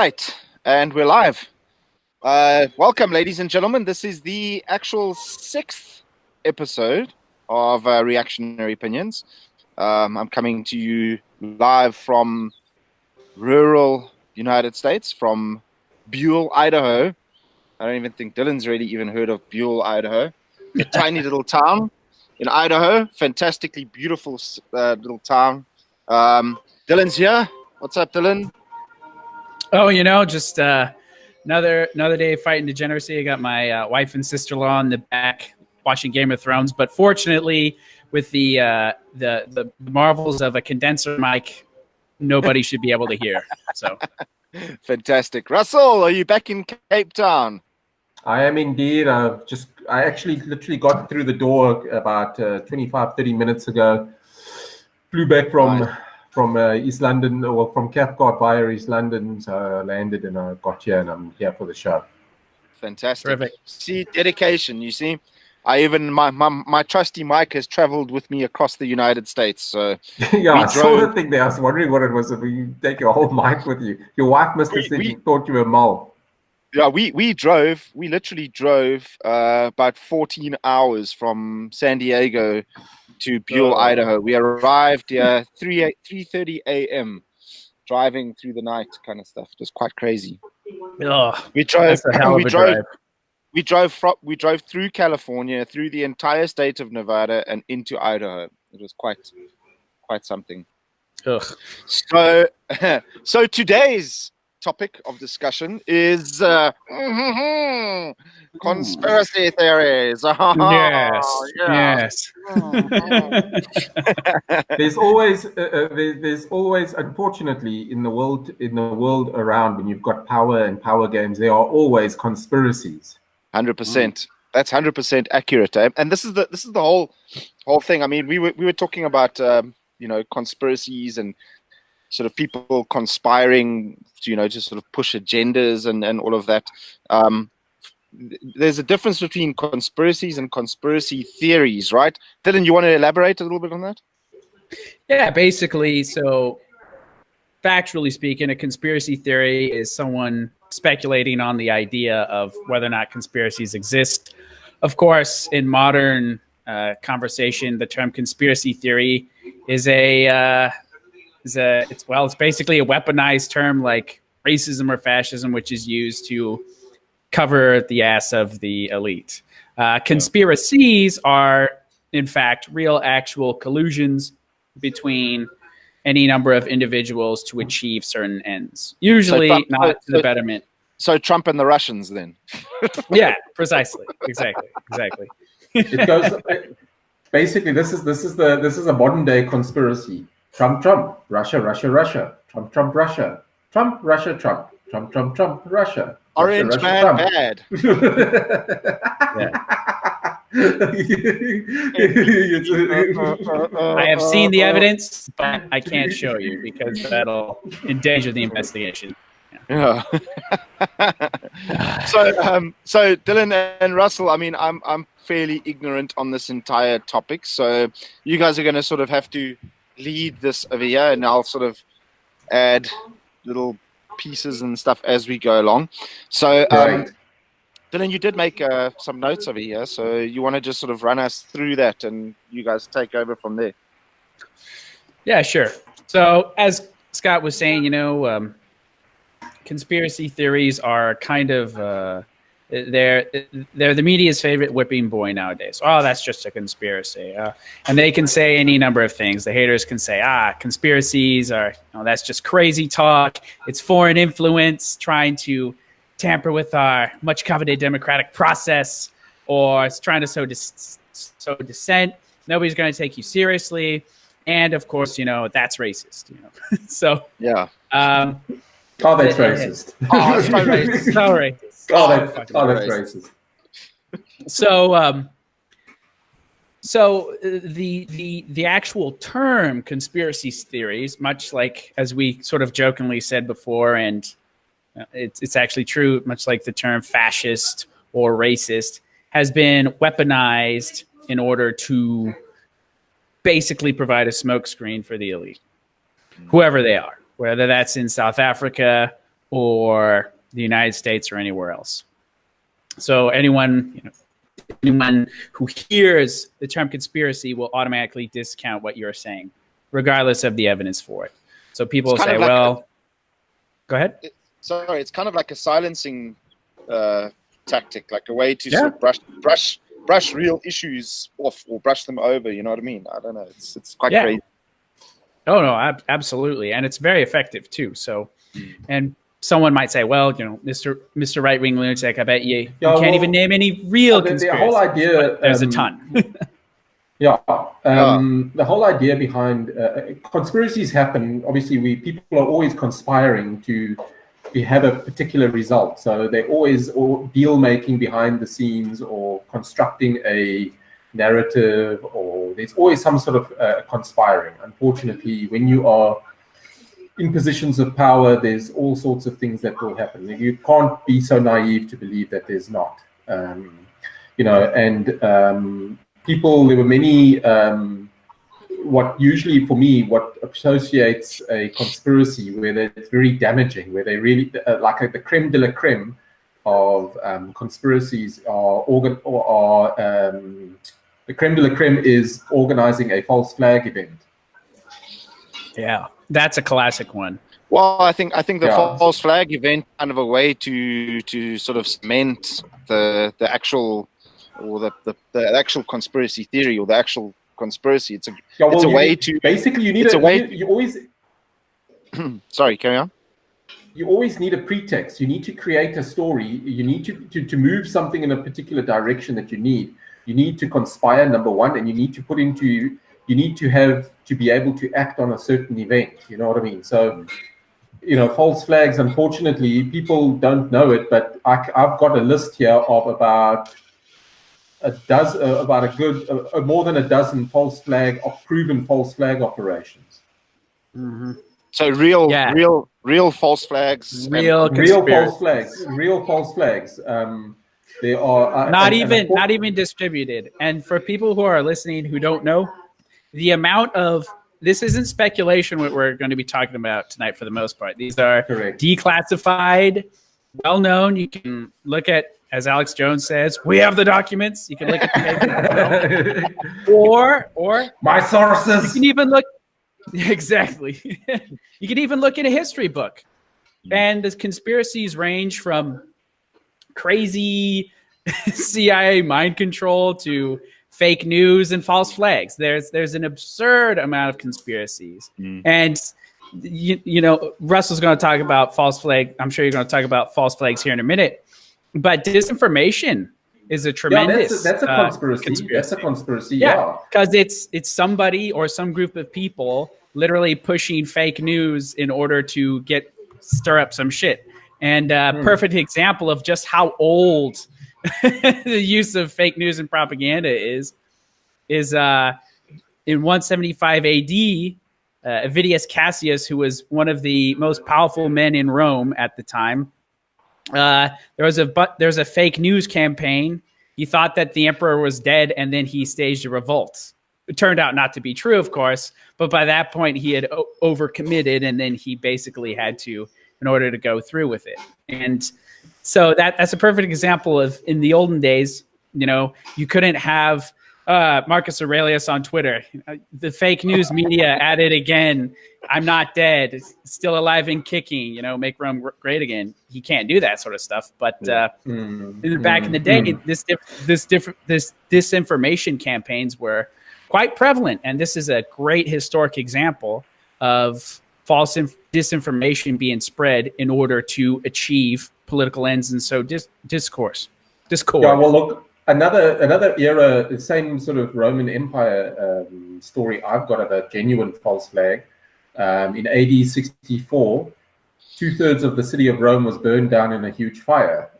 right, and we're live. Welcome, ladies and gentlemen. This is the actual 6th episode of Reactionary Opinions. I'm coming to you live from rural United States, from Buell, Idaho. I don't even think Dylan's really even heard of Buell, Idaho. A tiny little town in Idaho. Fantastically beautiful little town. Dylan's here. What's up, Dylan? Oh, just another day of fighting degeneracy. I got my wife and sister-in-law in the back watching Game of Thrones, but fortunately, with the marvels of a condenser mic, nobody should be able to hear. So, fantastic. Russell, are you back in Cape Town? I am indeed. I actually literally got through the door about 25, 30 minutes ago. Flew back from East London, or from Cathcart via East London, so landed and I got here and I'm here for the show. Fantastic. Terrific. See, dedication, you see. My trusty mic has traveled with me across the United States. So yeah, I saw the thing there. I was wondering what it was. If you take your whole mic with you, your wife must have said you thought you were a mole. Yeah, we literally drove about 14 hours from San Diego to Buell, Idaho. We arrived here 3:30 a.m. driving through the night, kind of stuff. It was quite crazy. Oh, we drove. That's a hell of a drive. We drove through California, through the entire state of Nevada, and into Idaho. It was quite something. Ugh. So today's topic of discussion is conspiracy theories. Yes. There's always, unfortunately, in the world around, when you've got power and power games, there are always conspiracies. 100%. That's 100% accurate. And this is the whole thing. I mean, we were talking about conspiracies and sort of people conspiring to, just sort of push agendas and all of that. There's a difference between conspiracies and conspiracy theories, right? Dylan, you want to elaborate a little bit on that? Yeah, basically. So factually speaking, a conspiracy theory is someone speculating on the idea of whether or not conspiracies exist. Of course, in modern conversation, the term conspiracy theory is it's basically a weaponized term like racism or fascism, which is used to cover the ass of the elite. Conspiracies are, in fact, real actual collusions between any number of individuals to achieve certain ends, usually not to the betterment. So Trump and the Russians, then. Yeah, precisely. Exactly. It goes basically. This is a modern day conspiracy. Trump, Russia, Trump, Russia, Trump, Russia, Trump, Russia. Orange Russia, man Trump. bad. I have seen the evidence, but I can't show you because that'll endanger the investigation. Yeah. So Dylan and Russell, I mean, I'm fairly ignorant on this entire topic, so you guys are going to sort of have to lead this over here, and I'll sort of add little pieces and stuff as we go along. So Dylan, you did make some notes over here, so you want to just sort of run us through that and you guys take over from there. Yeah, sure. So as Scott was saying, conspiracy theories are kind of they're the media's favorite whipping boy nowadays. Oh, that's just a conspiracy. And they can say any number of things. The haters can say, conspiracies are, that's just crazy talk. It's foreign influence trying to tamper with our much coveted democratic process, or it's trying to sow dissent. Nobody's going to take you seriously. And of course, that's racist. So yeah. Oh, that's racist. Oh, it's so racist. So racist. That's racist. So the actual term conspiracy theories, much like as we sort of jokingly said before, and it's actually true, much like the term fascist or racist, has been weaponized in order to basically provide a smokescreen for the elite, whoever they are, whether that's in South Africa or the United States or anywhere else. So anyone who hears the term conspiracy will automatically discount what you're saying, regardless of the evidence for it. So people say, well, go ahead. Sorry, it's kind of like a silencing tactic, like a way to sort of brush real issues off or brush them over. You know what I mean? I don't know. It's quite crazy. Oh no, absolutely, and it's very effective too. So, and someone might say, well, Mr. Right-wing lunatic, I bet you can't even name any real conspiracies. The whole idea, there's a ton. The whole idea behind conspiracies happen. Obviously, people are always conspiring to have a particular result. So they're always deal making behind the scenes or constructing a narrative, or there's always some sort of conspiring. Unfortunately, when you are in positions of power, there's all sorts of things that will happen. You can't be so naive to believe that there's not. People, there were many, what usually for me, what associates a conspiracy where it's very damaging, where they really, the creme de la creme of conspiracies the creme de la creme is organizing a false flag event. Yeah, that's a classic one. Well, I think the false flag event kind of a way to sort of cement the actual or the actual conspiracy theory or the actual conspiracy. It's a way to basically you always sorry, carry on. You always need a pretext. You need to create a story. You need to move something in a particular direction that you need. You need to conspire, number one, and you need to be able to act on a certain event. You know what I mean? So, false flags, unfortunately, people don't know it, but I've got a list here of about more than a dozen proven false flag operations. Mm-hmm. So real false flags, real false flags. They are not even distributed. And for people who are listening who don't know, the amount of this isn't speculation. What we're going to be talking about tonight, for the most part, these are declassified, well known. You can look at, as Alex Jones says, we have the documents. You can look at the or my sources. You can even look. Exactly. You can even look at a history book. And the conspiracies range from crazy CIA mind control to fake news and false flags. There's an absurd amount of conspiracies. And Russell's going to talk about false flag. I'm sure you're going to talk about false flags here in a minute. But disinformation is a tremendous that's a conspiracy. That's a conspiracy. Yeah, because it's somebody or some group of people literally pushing fake news in order to stir up some shit. And perfect example of just how old the use of fake news and propaganda is in 175 AD, Avidius Cassius, who was one of the most powerful men in Rome at the time, there's a fake news campaign. He thought that the emperor was dead, and then he staged a revolt. It turned out not to be true, of course, but by that point he had overcommitted, and then he basically had to, in order to go through with it. And so that's a perfect example of, in the olden days, you couldn't have Marcus Aurelius on Twitter. The fake news media at it again. I'm not dead. Still alive and kicking. Make Rome great again. He can't do that sort of stuff. But back in the day, this disinformation campaigns were quite prevalent, and this is a great historic example of false disinformation being spread in order to achieve political ends, and so discord. Yeah, well, look, another era, the same sort of Roman Empire story I've got of a genuine false flag. In AD 64, 2/3 of the city of Rome was burned down in a huge fire.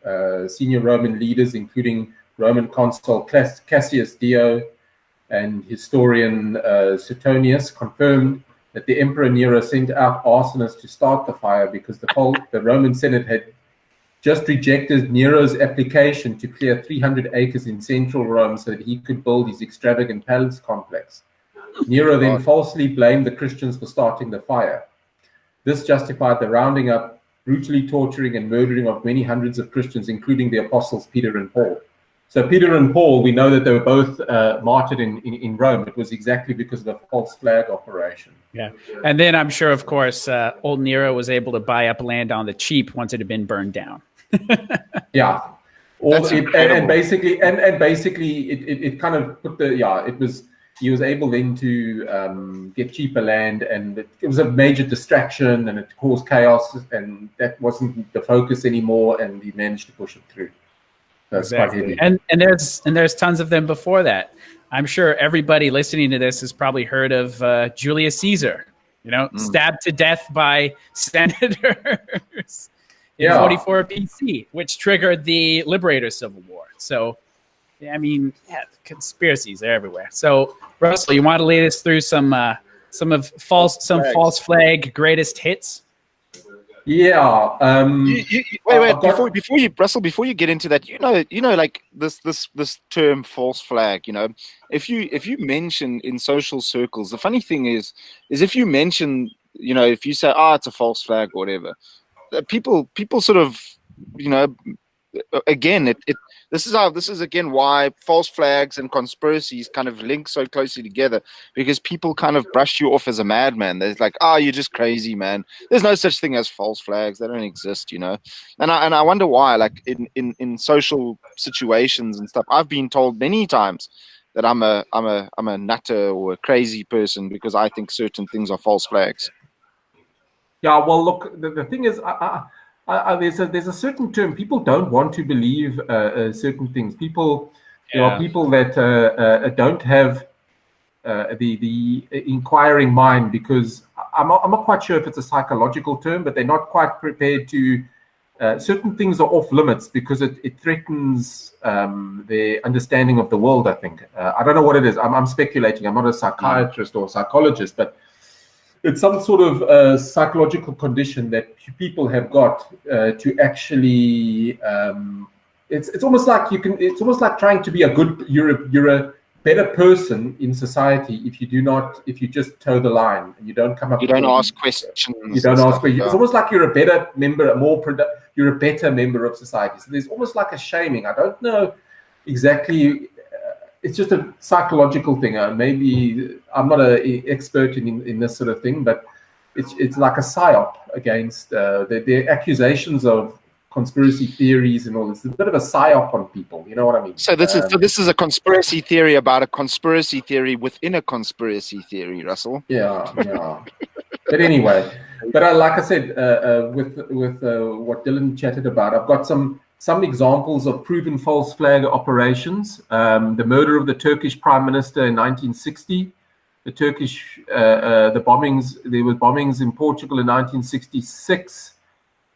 Senior Roman leaders, including Roman consul Cassius Dio and historian Suetonius, confirmed that the Emperor Nero sent out arsonists to start the fire because the Roman Senate had just rejected Nero's application to clear 300 acres in central Rome so that he could build his extravagant palace complex. Nero then falsely blamed the Christians for starting the fire. This justified the rounding up brutally torturing and murdering of many hundreds of Christians, including the apostles Peter and Paul. So Peter and Paul, we know that they were both martyred in Rome. It was exactly because of the false flag operation. Yeah. And then I'm sure, of course, old Nero was able to buy up land on the cheap once it had been burned down. Yeah. And basically it kind of put he was able then to get cheaper land, and it was a major distraction, and it caused chaos, and that wasn't the focus anymore, and he managed to push it through. That's exactly. And there's tons of them before that. I'm sure everybody listening to this has probably heard of Julius Caesar, stabbed to death by senators in 44 BC, which triggered the Liberator Civil War. So, I mean, conspiracies are everywhere. So, Russell, you want to lead us through some false flag greatest hits? Yeah. Wait. Before you get into that, like this term false flag. If you mention in social circles, the funny thing is if you mention, if you say, it's a false flag or whatever, people sort of, again, this is again why false flags and conspiracies kind of link so closely together, because people kind of brush you off as a madman. They're like, you're just crazy, man. There's no such thing as false flags. They don't exist, And I wonder why, like in social situations and stuff, I've been told many times that I'm a nutter or a crazy person because I think certain things are false flags. Yeah, well, look, the thing is, there's a certain term. People don't want to believe certain things. There are people that don't have the inquiring mind, because I'm not quite sure if it's a psychological term, but they're not quite prepared to. Certain things are off limits because it threatens their understanding of the world, I think. I don't know what it is. I'm speculating. I'm not a psychiatrist or a psychologist, but it's some sort of psychological condition that people have got to actually. It's almost like it's almost like trying to be a good. You're a better person in society if you just toe the line and you don't come up. You don't ask questions. You don't ask questions. It's almost like you're a better member, you're a better member of society. So there's almost like a shaming. I don't know exactly. It's just a psychological thing. Maybe I'm not an expert in this sort of thing, but it's like a psyop against the accusations of conspiracy theories and all this. It's a bit of a psyop on people. You know what I mean? So this is a conspiracy theory about a conspiracy theory within a conspiracy theory, Russell. Yeah. But anyway, like I said, with what Dylan chatted about, I've got some examples of proven false flag operations. The murder of the Turkish Prime Minister in 1960. The Turkish the bombings. There were bombings in Portugal in 1966.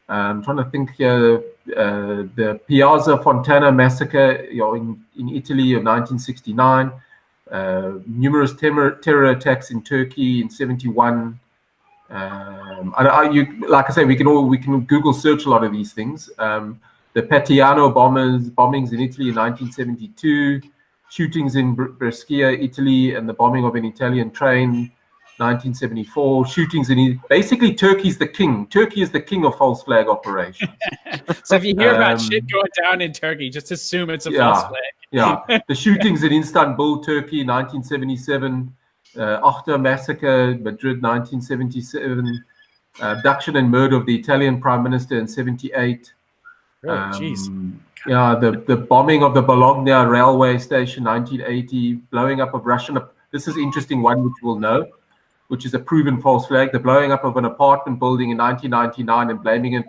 I'm trying to think here. The Piazza Fontana massacre, in Italy in 1969. Numerous terror attacks in Turkey in 1971. Like I say, we can Google search a lot of these things. The Patiano bombings in Italy in 1972, shootings in Brescia, Italy, and the bombing of an Italian train, 1974. Shootings in basically Turkey's the king. Turkey is the king of false flag operations. So if you hear about shit going down in Turkey, just assume it's a false flag. Yeah, the shootings in Istanbul, Turkey, 1977. Achta massacre, Madrid, 1977. Abduction and murder of the Italian Prime Minister in 1978. The bombing of the Bologna railway station, 1980. Blowing up of Russian. This is an interesting one, which we'll know, which is a proven false flag. The blowing up of an apartment building in 1999 and blaming it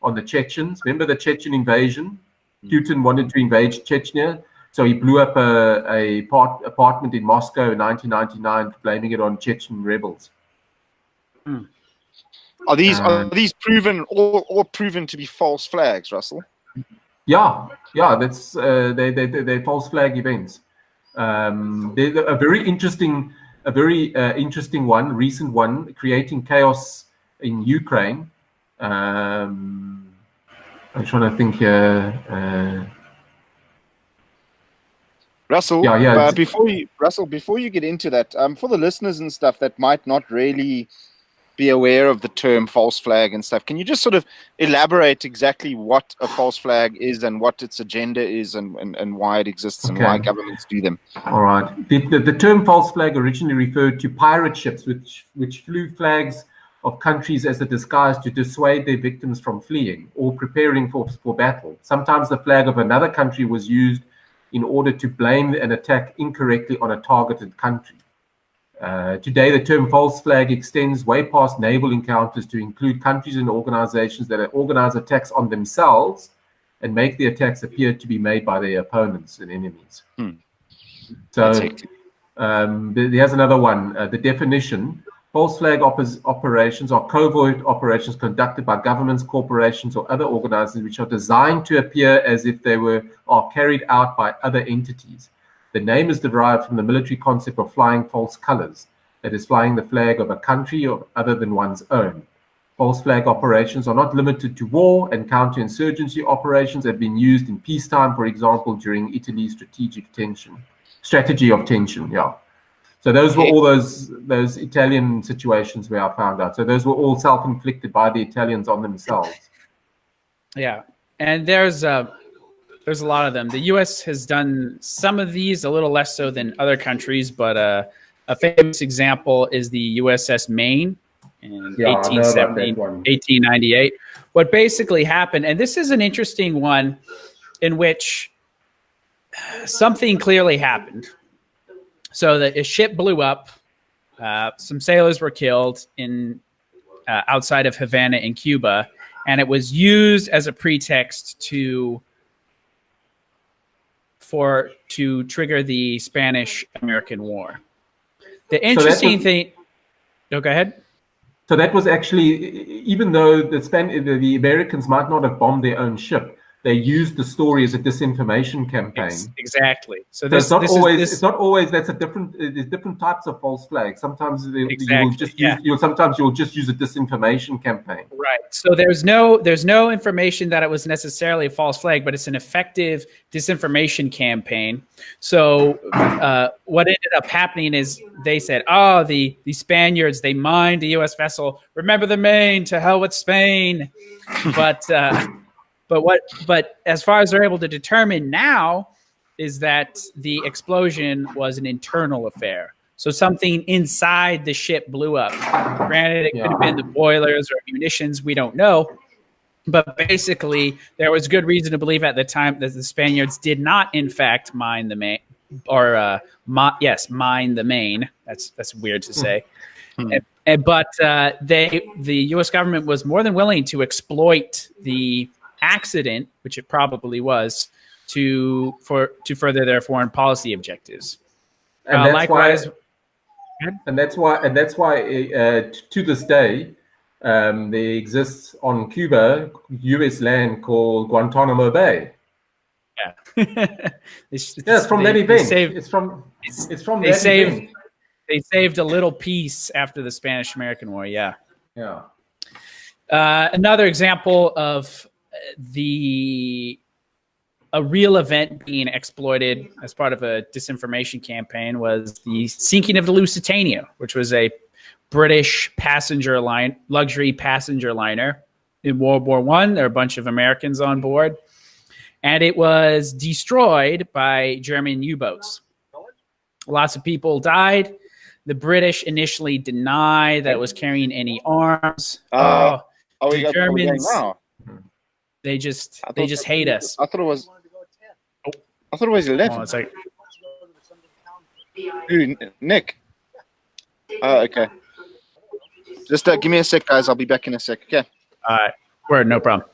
on the Chechens. Remember the Chechen invasion? Putin wanted to invade Chechnya. So he blew up a apartment in Moscow in 1999, blaming it on Chechen rebels. Are these proven or proven to be false flags, Russell? Yeah. That's they're false flag events. They're a very interesting one, recent one, creating chaos in Ukraine. I'm trying to think here. Russell, before you get into that, for the listeners and stuff that might not really be aware of the term false flag and stuff. Can you just sort of elaborate exactly what a false flag is and what its agenda is and why it exists and why governments do them? All right. The term false flag originally referred to pirate ships which flew flags of countries as a disguise to dissuade their victims from fleeing or preparing for battle. Sometimes the flag of another country was used in order to blame an attack incorrectly on a targeted country. Today, the term false flag extends way past naval encounters to include countries and organizations that organize attacks on themselves and make the attacks appear to be made by their opponents and enemies. So there's another one. The definition: false flag operations are covert operations conducted by governments, corporations, or other organizations which are designed to appear as if they are carried out by other entities. The name is derived from the military concept of flying false colors, that is, flying the flag of a country other than one's own. False flag operations are not limited to war, and counterinsurgency operations have been used in peacetime, for example, during Italy's strategy of tension. Yeah. So those were all those Italian situations where I found out. So those were all self-inflicted by the Italians on themselves. Yeah, and there's a lot of them. The U.S. has done some of these, a little less so than other countries, but a famous example is the USS Maine in 1898. What basically happened, and this is an interesting one in which something clearly happened. So that a ship blew up, some sailors were killed outside of Havana in Cuba, and it was used as a pretext to trigger the Spanish-American War. The interesting thing... Oh, go ahead. So that was actually, even though the Americans might not have bombed their own ship, they used the story as a disinformation campaign. Exactly. So it's not always. That's a different. There's different types of false flags. Sometimes you'll just use a disinformation campaign. Right. So there's no information that it was necessarily a false flag, but it's an effective disinformation campaign. So what ended up happening is they said, "Oh, the Spaniards, they mined the U.S. vessel. Remember the Maine, to hell with Spain." But as far as they're able to determine now is that the explosion was an internal affair. So something inside the ship blew up. Granted, it could have been the boilers or munitions. We don't know. But basically, there was good reason to believe at the time that the Spaniards did not, in fact, mine the Maine. Mine the Maine. That's weird to say. But the U.S. government was more than willing to exploit the accident, which it probably was, to further their foreign policy objectives. And that's why to this day there exists on Cuba U.S. land called Guantanamo Bay. Yeah, it's from that event. It's from that event. They saved a little piece after the Spanish-American War. Yeah. Yeah. Another example of a real event being exploited as part of a disinformation campaign was the sinking of the Lusitania, which was a British luxury passenger liner in World War I. There were a bunch of Americans on board, and it was destroyed by German U-boats. Lots of people died. The British initially denied that it was carrying any arms. The Germans, they just hate us. I thought it was 11. Oh, it's like, Ooh, Nick. Oh, okay. Just give me a sec, guys. I'll be back in a sec. Okay. All right. Word, no problem.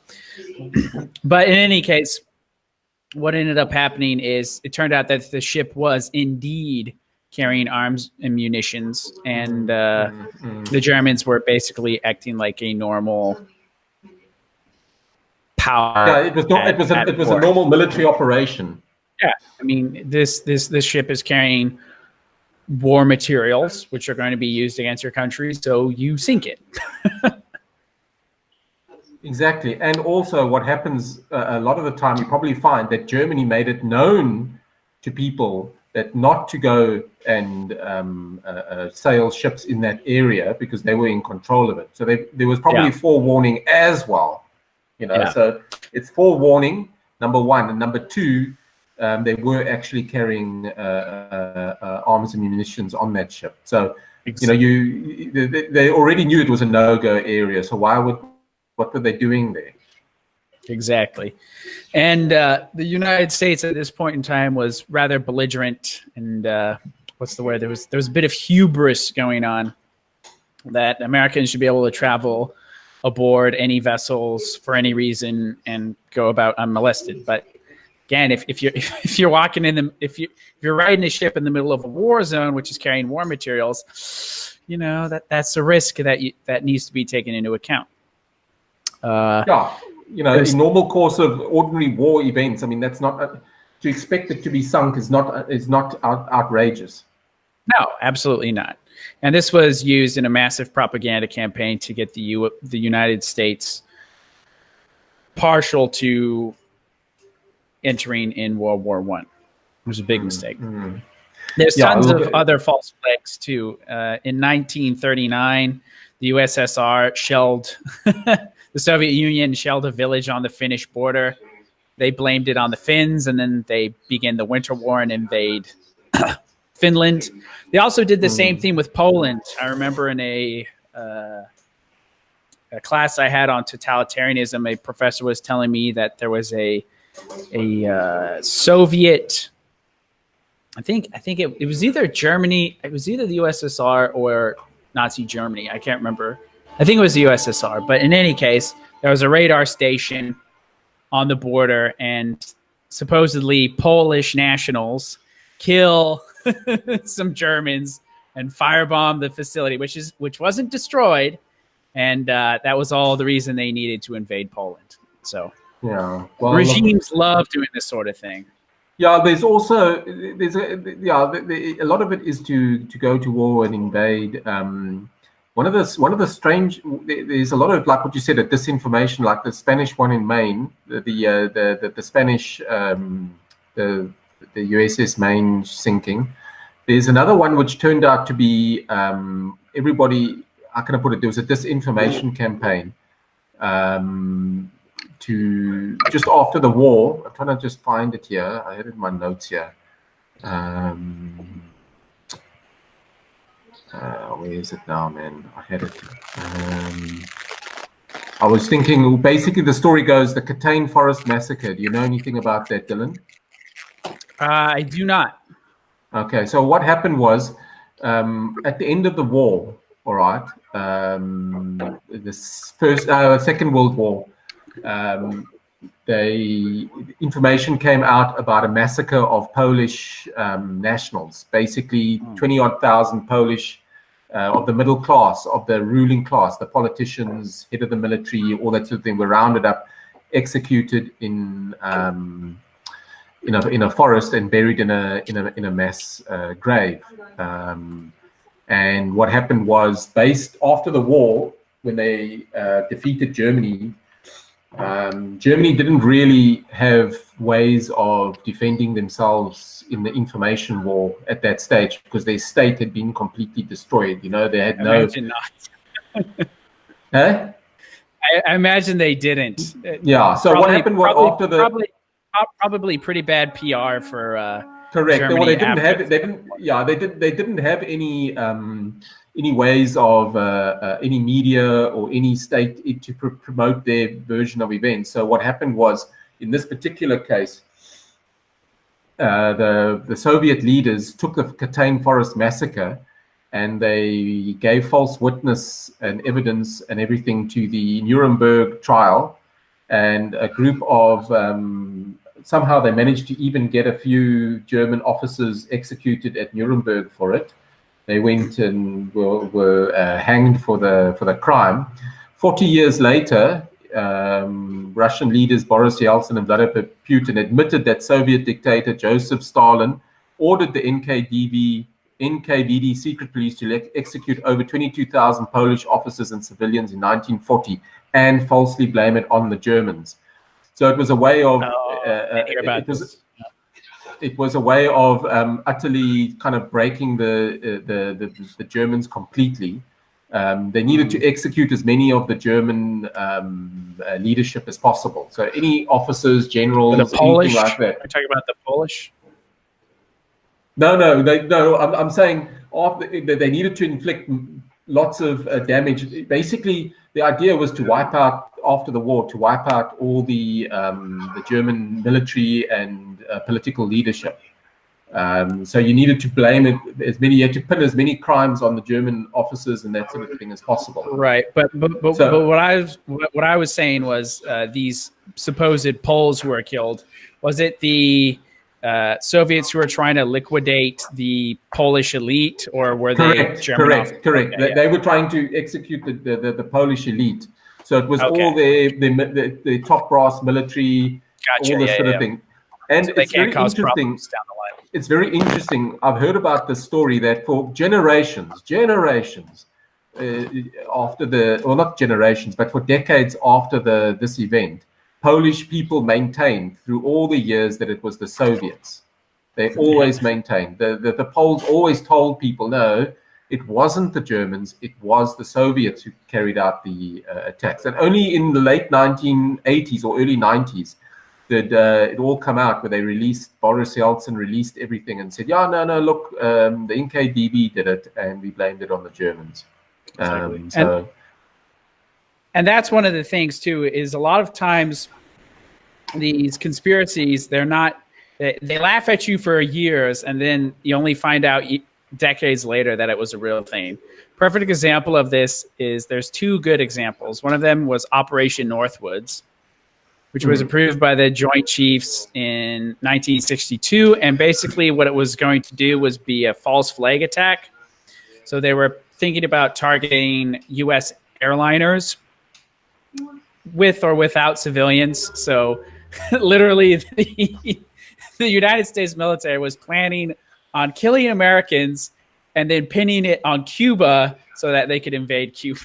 But in any case, what ended up happening is it turned out that the ship was indeed carrying arms and munitions, and the Germans were basically acting like a normal power. Yeah, it was a normal military operation. Yeah, I mean, this ship is carrying war materials, which are going to be used against your country, so you sink it. Exactly, and also what happens a lot of the time, you probably find that Germany made it known to people that not to go and sail ships in that area because they were in control of it. So there was probably forewarning as well, So it's forewarning, number one, and number two, they were actually carrying arms and munitions on that ship. So they already knew it was a no-go area. So what were they doing there? Exactly. And the United States at this point in time was rather belligerent and what's the word? There was a bit of hubris going on that Americans should be able to travel aboard any vessels for any reason and go about unmolested. But again, if you're walking if you're riding a ship in the middle of a war zone, which is carrying war materials, that's a risk that needs to be taken into account. In normal course of ordinary war events, I mean, that's not to expect it to be sunk is not outrageous. No, absolutely not. And this was used in a massive propaganda campaign to get the United States partial to entering in World War I. It was a big mistake. Mm-hmm. There's tons of other false flags too. In 1939, the USSR shelled. The Soviet Union shelled a village on the Finnish border. They blamed it on the Finns, and then they began the Winter War and invade Finland. They also did the same thing with Poland. I remember in a class I had on totalitarianism, a professor was telling me that there was a Soviet. I think it was either Germany. It was either the USSR or Nazi Germany. I can't remember. I think it was the USSR, but in any case, there was a radar station on the border, and supposedly Polish nationals kill some Germans and firebomb the facility, which wasn't destroyed, and that was all the reason they needed to invade Poland. So regimes love doing this sort of thing. Yeah, there's a lot of it is to go to war and invade. One of the strange, there's a lot of, like what you said, a disinformation, like the Spanish one in Maine, the Spanish, the USS Maine sinking. There's another one which turned out to be everybody. How can I put it? There was a disinformation campaign to just after the war. I'm trying to just find it here. I had it in my notes here. Where is it now, man? I had it. I was thinking, basically the story goes, the Catane Forest Massacre. Do you know anything about that, Dylan? I do not. Okay, so what happened was, at the end of the war, all right, this Second World War, the information came out about a massacre of Polish nationals, basically 20-odd thousand Polish of the middle class, of the ruling class, the politicians, head of the military, all that sort of thing, were rounded up, executed in a forest and buried in a mass grave. And what happened was, based after the war, when they defeated Germany. Germany didn't really have ways of defending themselves in the information war at that stage because their state had been completely destroyed. They had no. Imagine not. Huh? I imagine they didn't. Yeah. So what happened was after the probably pretty bad PR for. Correct. Germany. Well, they didn't have. They didn't. Yeah. They didn't have any ways of any media or any state to promote their version of events. So what happened was, in this particular case, the Soviet leaders took the Catane Forest Massacre and they gave false witness and evidence and everything to the Nuremberg trial, and a group of somehow they managed to even get a few German officers executed at Nuremberg for it. They went and were hanged for the crime. 40 years later, Russian leaders Boris Yeltsin and Vladimir Putin admitted that Soviet dictator Joseph Stalin ordered the NKVD secret police to execute over 22,000 Polish officers and civilians in 1940 and falsely blame it on the Germans. So it was a way of it was a way of utterly kind of breaking the Germans completely. They needed to execute as many of the German leadership as possible. So any officers, generals, anything like that. We're talking about the Polish. No. I'm saying they needed to inflict lots of damage. Basically, the idea was to wipe out, after the war, to wipe out all the German military and political leadership. So you needed to blame it you had to pin as many crimes on the German officers and that sort of thing as possible. Right, but what I was saying was these supposed Poles who were killed. Was it the Soviets who were trying to liquidate the Polish elite, or were they German? Correct. Okay, they were trying to execute the Polish elite. So it was all the top brass military, all this sort of thing. And so it's very interesting. Down the line. It's very interesting. I've heard about this story that for generations, not generations, but for decades after this event, Polish people maintained through all the years that it was the Soviets. They always maintained. The Poles always told people, no, it wasn't the Germans, it was the Soviets who carried out the attacks. And only in the late 1980s or early 90s did it all come out, where they released, Boris Yeltsin released everything and said, no, look, the NKVD did it and we blamed it on the Germans. And that's one of the things too, is a lot of times these conspiracies, they laugh at you for years and then you only find out decades later that it was a real thing. Perfect example of this is, there's two good examples. One of them was Operation Northwoods, which was approved by the Joint Chiefs in 1962. And basically what it was going to do was be a false flag attack. So they were thinking about targeting U.S. airliners with or without civilians. So literally the United States military was planning on killing Americans and then pinning it on Cuba so that they could invade Cuba.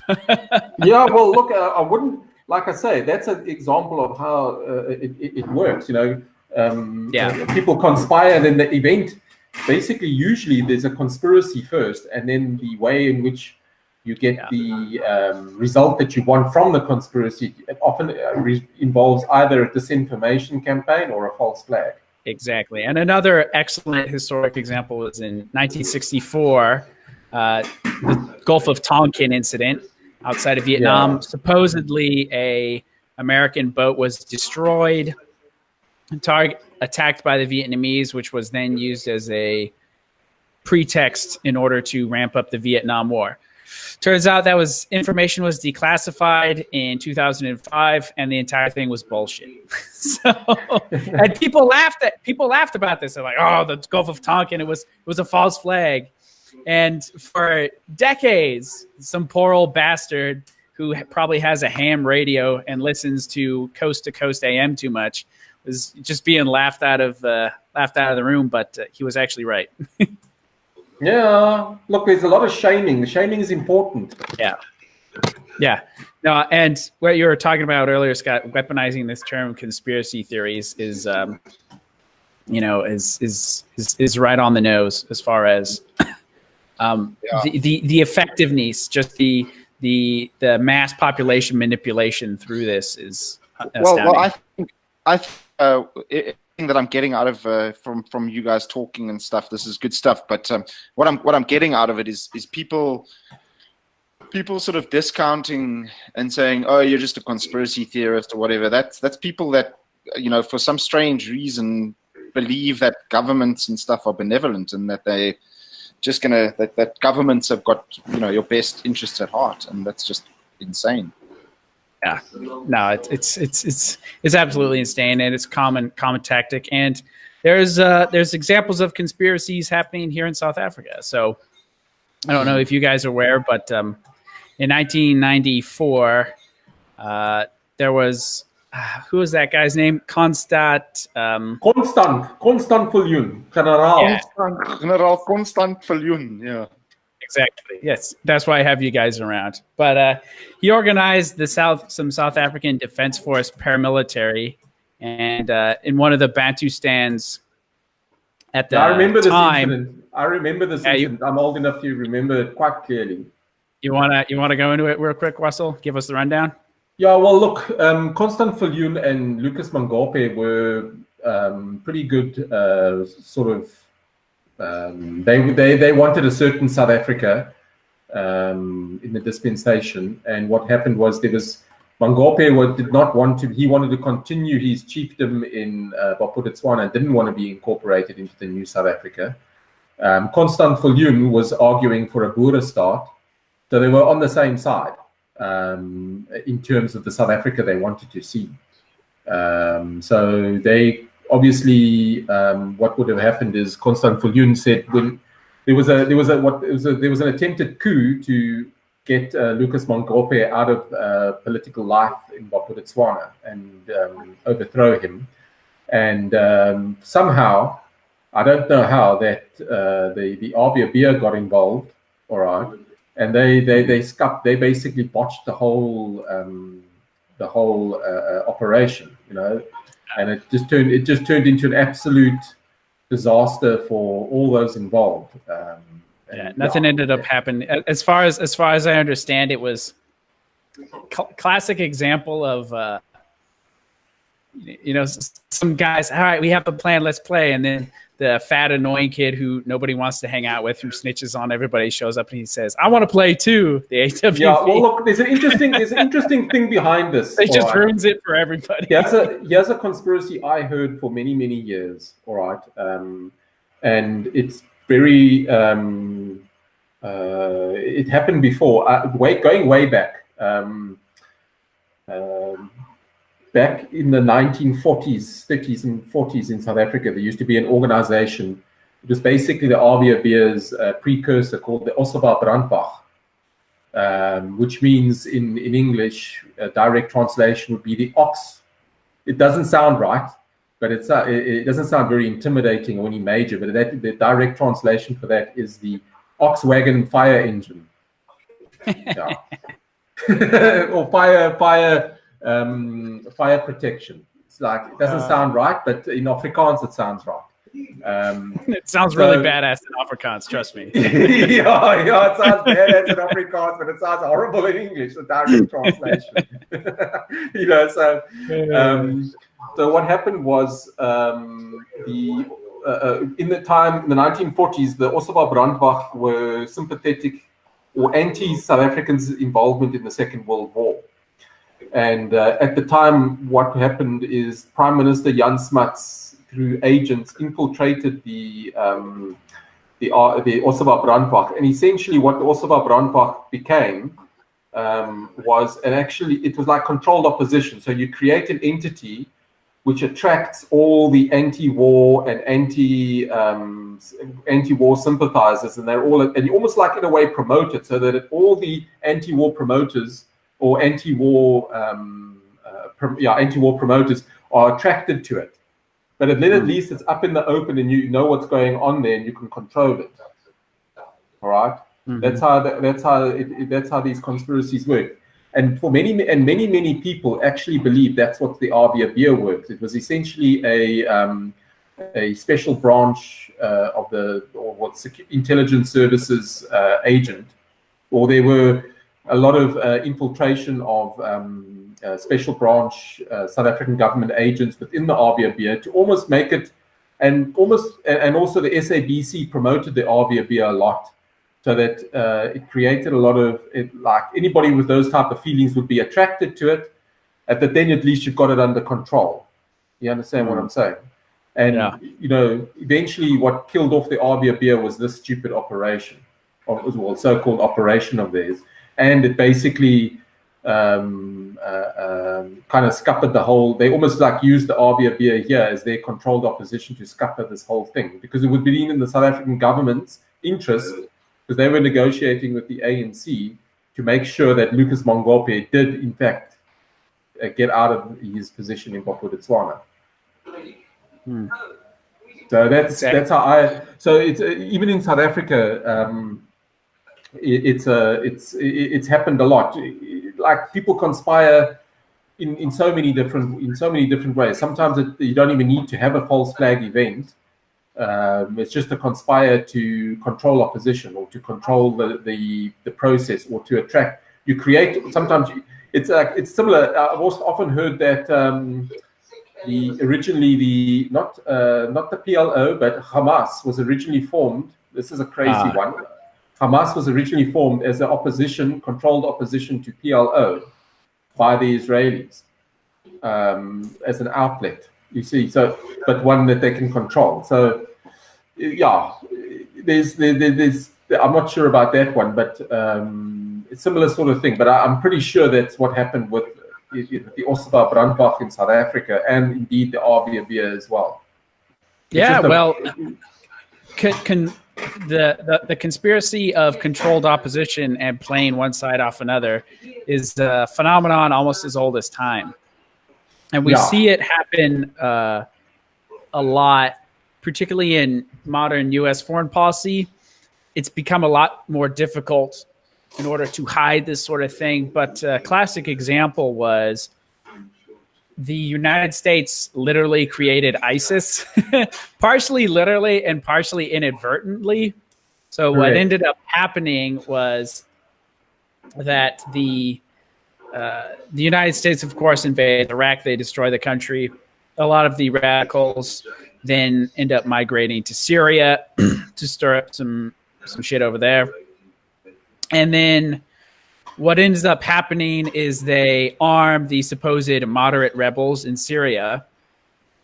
Yeah, well, look, I wouldn't, like I say, that's an example of how it works. People conspire, and then the event, basically, usually there's a conspiracy first, and then the way in which you get the result that you want from the conspiracy, it often involves either a disinformation campaign or a false flag. Exactly. And another excellent historic example was in 1964, the Gulf of Tonkin incident outside of Vietnam. Supposedly a American boat was destroyed, attacked by the Vietnamese, which was then used as a pretext in order to ramp up the Vietnam War. Turns out that information was declassified in 2005, and the entire thing was bullshit. And people laughed about this. They're like, "Oh, the Gulf of Tonkin, it was a false flag." And for decades, some poor old bastard who probably has a ham radio and listens to Coast AM too much was just being laughed out of the room. But he was actually right. Yeah, look, there's a lot of shaming. The shaming is important. Yeah. No, and what you were talking about earlier, Scott, weaponizing this term conspiracy theories is right on the nose as far as the effectiveness, just the mass population manipulation through this is astounding. Well, I think that I'm getting out of from you guys talking and stuff, this is good stuff, but what I'm getting out of it is people sort of discounting and saying, oh, you're just a conspiracy theorist or whatever. That's people that, for some strange reason believe that governments and stuff are benevolent and that they just that governments have got your best interests at heart, and that's just insane. Yeah, no, it's absolutely insane, and it's common tactic. And there's examples of conspiracies happening here in South Africa. So I don't know if you guys are aware, but in 1994, there was who was that guy's name? Constant Viljoen, General Constant Viljoen. Yeah. Exactly. Yes, that's why I have you guys around. But he organized some South African Defense Force paramilitary, and in one of the Bantustans at the I remember time. this incident. I remember this incident. I'm old enough to remember it quite clearly. You wanna go into it real quick, Russell? Give us the rundown. Yeah, well, look, Constant Viljoen and Lucas Mangope were pretty good. Sort of, they wanted a certain South Africa in the dispensation, and what happened was Mangope did not want to. He wanted to continue his chiefdom in Bophuthatswana and didn't want to be incorporated into the new South Africa. Constant Viljoen was arguing for a Boer state, so they were on the same side. In terms of the South Africa they wanted to see. So they obviously, what would have happened is Constant Viljoen said when there was an attempted coup to get Lucas Mangope out of political life in Bophuthatswana and overthrow him. And somehow, I don't know how, that the RBB got involved, all right, and they basically botched the whole operation, you know, and it just turned into an absolute disaster for all those involved. Nothing ended up happening. As far as I understand, it was classic example of some guys. All right, we have a plan. Let's play, and then the fat, annoying kid who nobody wants to hang out with, who snitches on everybody, shows up and he says, "I want to play too." The AWP. Yeah, well, look, there's an interesting thing behind this. It just ruins it for everybody. Here's a conspiracy I heard for many years. All right, and it's very. It happened before. Going way back. Back in the 1940s, 30s, and 40s in South Africa, there used to be an organization. It was basically the RVB's precursor called the Osoba Brandwacht, which means in English, a direct translation would be the ox. It doesn't sound right, but it doesn't sound very intimidating or any major, but the direct translation for that is the ox wagon fire engine. Yeah. Or fire protection. It's like, it doesn't sound right, but in Afrikaans it sounds right. It sounds really badass in Afrikaans, trust me. yeah, it sounds badass in Afrikaans, but it sounds horrible in English, the direct translation. So what happened was in the 1940s, the Osoba Brandwacht were sympathetic or anti-South Africans' involvement in the Second World War. And at the time, what happened is Prime Minister Jan Smuts, through agents, infiltrated the Osoba Brandwacht. And essentially what the Osoba Brandwacht became it was like controlled opposition. So you create an entity which attracts all the anti-war and anti-war sympathizers, and you almost like in a way promote it, so that all the anti-war promoters or anti-war promoters are attracted to it. But at least it's up in the open, and you know what's going on there, and you can control it. All right, that's how these conspiracies work. And for many people actually believe that's what the RBB works. It was essentially a special branch of intelligence services agent, or there were a lot of infiltration of special branch South African government agents within the RBB to almost make it, and also the SABC promoted the RBB a lot, so that it created a lot of like anybody with those type of feelings would be attracted to it, and that then at least you've got it under control. You understand what I'm saying? And eventually what killed off the RBB was this stupid operation, or so-called operation of theirs. And it basically kind of scuppered the whole. They almost like used the RBB here as their controlled opposition to scupper this whole thing, because it would be in the South African government's interest, because they were negotiating with the ANC to make sure that Lucas Mangope did in fact get out of his position in Bophuthatswana. So that's how So it's even in South Africa. It's happened a lot. Like people conspire in so many different ways. Sometimes you don't even need to have a false flag event. It's just to conspire to control opposition or to control the process or to attract. You create sometimes. It's similar. I've also often heard that originally not the PLO but Hamas was originally formed. This is a crazy one. Hamas was originally formed as an controlled opposition to PLO by the Israelis as an outlet. You see, but one that they can control. So, yeah, there's I'm not sure about that one, but it's a similar sort of thing. But I'm pretty sure that's what happened with the Osba Brandbach in South Africa, and indeed the RVB as well. The conspiracy of controlled opposition and playing one side off another is a phenomenon almost as old as time. And we see it happen a lot, particularly in modern U.S. foreign policy. It's become a lot more difficult in order to hide this sort of thing. But a classic example was the United States literally created ISIS, partially literally and partially inadvertently. So what ended up happening was that the United States, of course, invaded Iraq. They destroy the country. A lot of the radicals then end up migrating to Syria to stir up some shit over there. And then what ends up happening is they arm the supposed moderate rebels in Syria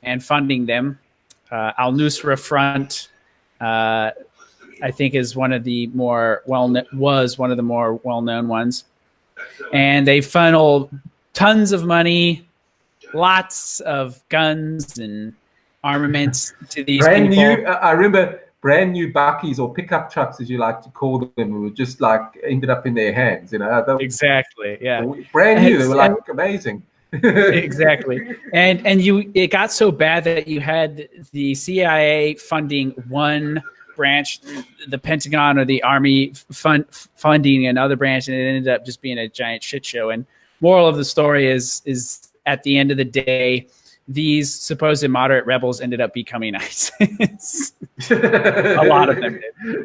and funding them. Al-Nusra Front, I think, is one of the more well-known ones. And they funnel tons of money, lots of guns and armaments to these people. I remember brand new bakkies or pickup trucks, as you like to call them, were just like ended up in their hands. Exactly. Yeah. Brand new. They were like amazing. Exactly. And it got so bad that you had the CIA funding one branch, the Pentagon or the Army funding another branch, and it ended up just being a giant shit show. And moral of the story is at the end of the day, these supposed moderate rebels ended up becoming ISIS. A lot of them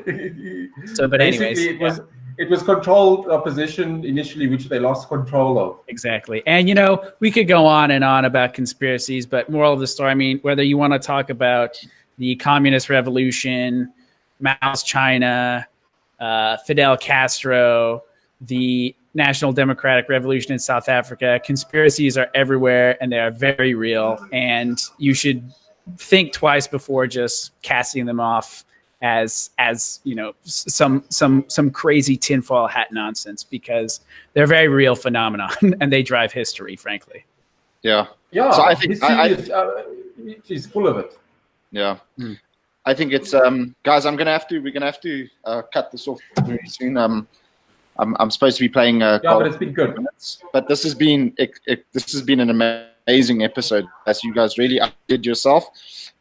did. So, but anyways, it was controlled opposition initially, which they lost control of. Exactly. And, we could go on and on about conspiracies, but moral of the story, I mean, whether you want to talk about the communist revolution, Mao's China, Fidel Castro, the National Democratic Revolution in South Africa, conspiracies are everywhere and they are very real. And you should think twice before just casting them off as some crazy tinfoil hat nonsense, because they're very real phenomenon and they drive history, frankly. Yeah. So I think she's full of it. Yeah. I think it's guys. We're gonna have to cut this off very soon. I'm supposed to be playing. But it's been good. But this has been an amazing episode, as you guys really did yourself.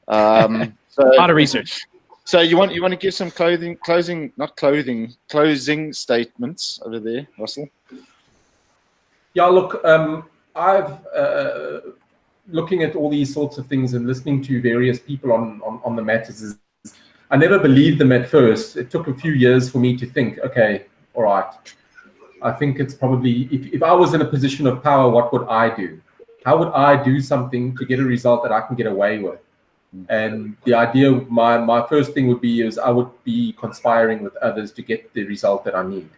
So, a lot of research. So you want to give some closing statements over there, Russell? Yeah. Look, I've looking at all these sorts of things and listening to various people on the matters. I never believed them at first. It took a few years for me to think, okay, all right, I think it's probably, if I was in a position of power, what would I do? How would I do something to get a result that I can get away with? And the idea, my first thing would be is I would be conspiring with others to get the result that I need.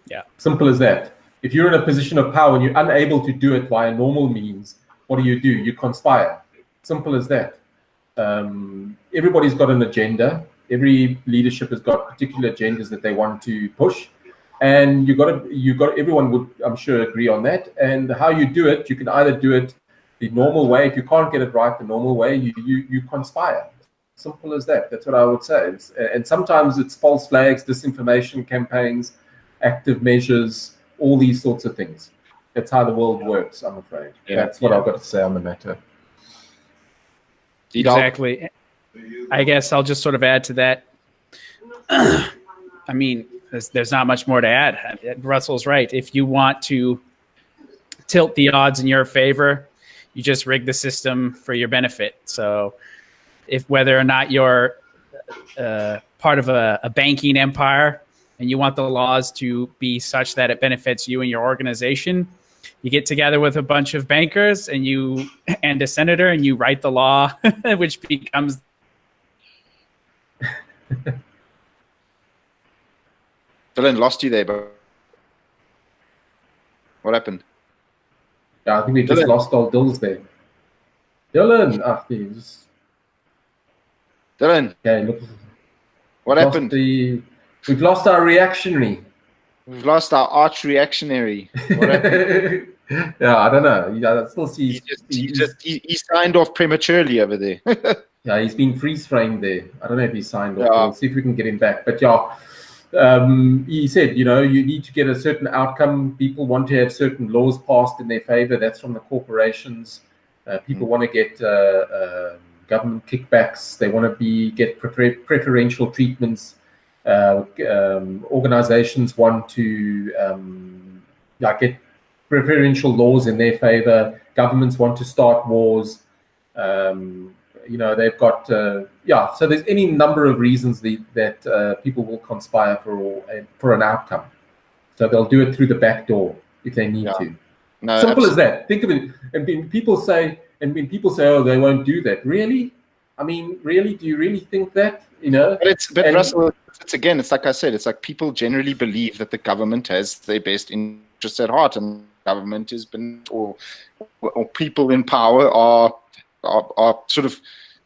Yeah. Simple as that. If you're in a position of power and you're unable to do it via normal means, what do? You conspire. Simple as that. Everybody's got an agenda. Every leadership has got particular agendas that they want to push. And everyone would, I'm sure, agree on that. And how you do it, you can either do it the normal way. If you can't get it right the normal way, you conspire. Simple as that. That's what I would say. And sometimes it's false flags, disinformation campaigns, active measures, all these sorts of things. That's how the world works, I'm afraid. That's what I've got to say on the matter. Exactly. I guess I'll just sort of add to that. I mean, there's not much more to add. Russell's right. If you want to tilt the odds in your favor, you just rig the system for your benefit. So if whether or not you're part of a banking empire and you want the laws to be such that it benefits you and your organization, you get together with a bunch of bankers and a senator, and you write the law, which becomes. Dylan, lost you there, but what happened? Yeah, I think we just lost all Dills there. Dylan, Dylan. Okay, look. What happened? We've lost our reactionary. We've lost our arch reactionary. What happened? Yeah, I don't know. Yeah, I still see. He signed off prematurely over there. Yeah, he's been freeze framed there. I don't know if he signed off. Yeah. We'll see if we can get him back. But yeah, he said, you need to get a certain outcome. People want to have certain laws passed in their favor. That's from the corporations. People want to get government kickbacks. They want to get preferential treatments. Organizations want to get preferential laws in their favor. Governments want to start wars. They've got so there's any number of reasons that people will conspire for an outcome. So they'll do it through the back door if they need to. No, simple as that. Think of it. And when people say, oh, they won't do that. Really? I mean, really? Do you really think that? But Russell, it's like I said, it's like people generally believe that the government has their best interests at heart, and government has been, or people in power are sort of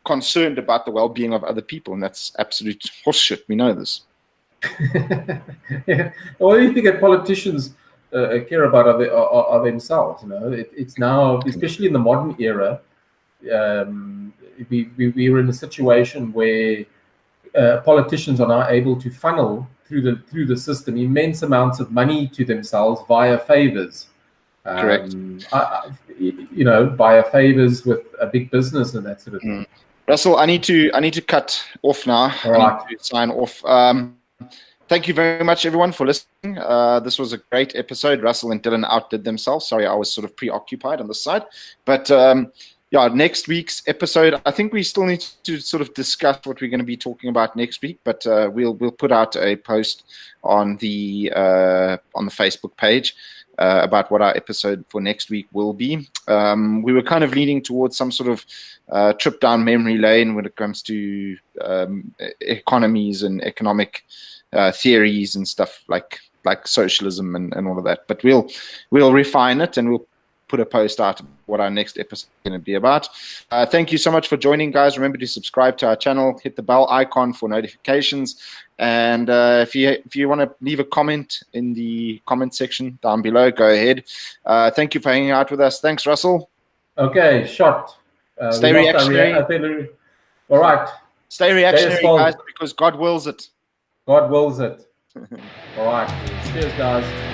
concerned about the well-being of other people, and that's absolute horseshit. We know this. Yeah. What do you think that politicians care about are themselves? It's now, especially in the modern era, we're in a situation where politicians are now able to funnel through the system immense amounts of money to themselves via favors. Correct. Via favors with a big business and that sort of thing. Russell, I need to cut off now. All right. I need to sign off. Thank you very much, everyone, for listening. This was a great episode. Russell and Dylan outdid themselves. Sorry, I was sort of preoccupied on this side. But next week's episode, I think we still need to sort of discuss what we're going to be talking about next week. But we'll put out a post on the Facebook page about what our episode for next week will be. We were kind of leaning towards some sort of trip down memory lane when it comes to economies and economic theories and stuff like socialism and all of that. But we'll refine it, and we'll put a post out what our next episode is going to be about. Thank you so much for joining, guys. Remember to subscribe to our channel, hit the bell icon for notifications, and if you want to leave a comment in the comment section down below, go ahead. Thank you for hanging out with us. Thanks, Russell. Okay, shot. Stay reactionary. All right. Stay reactionary, guys, because God wills it. God wills it. All right. Cheers, guys.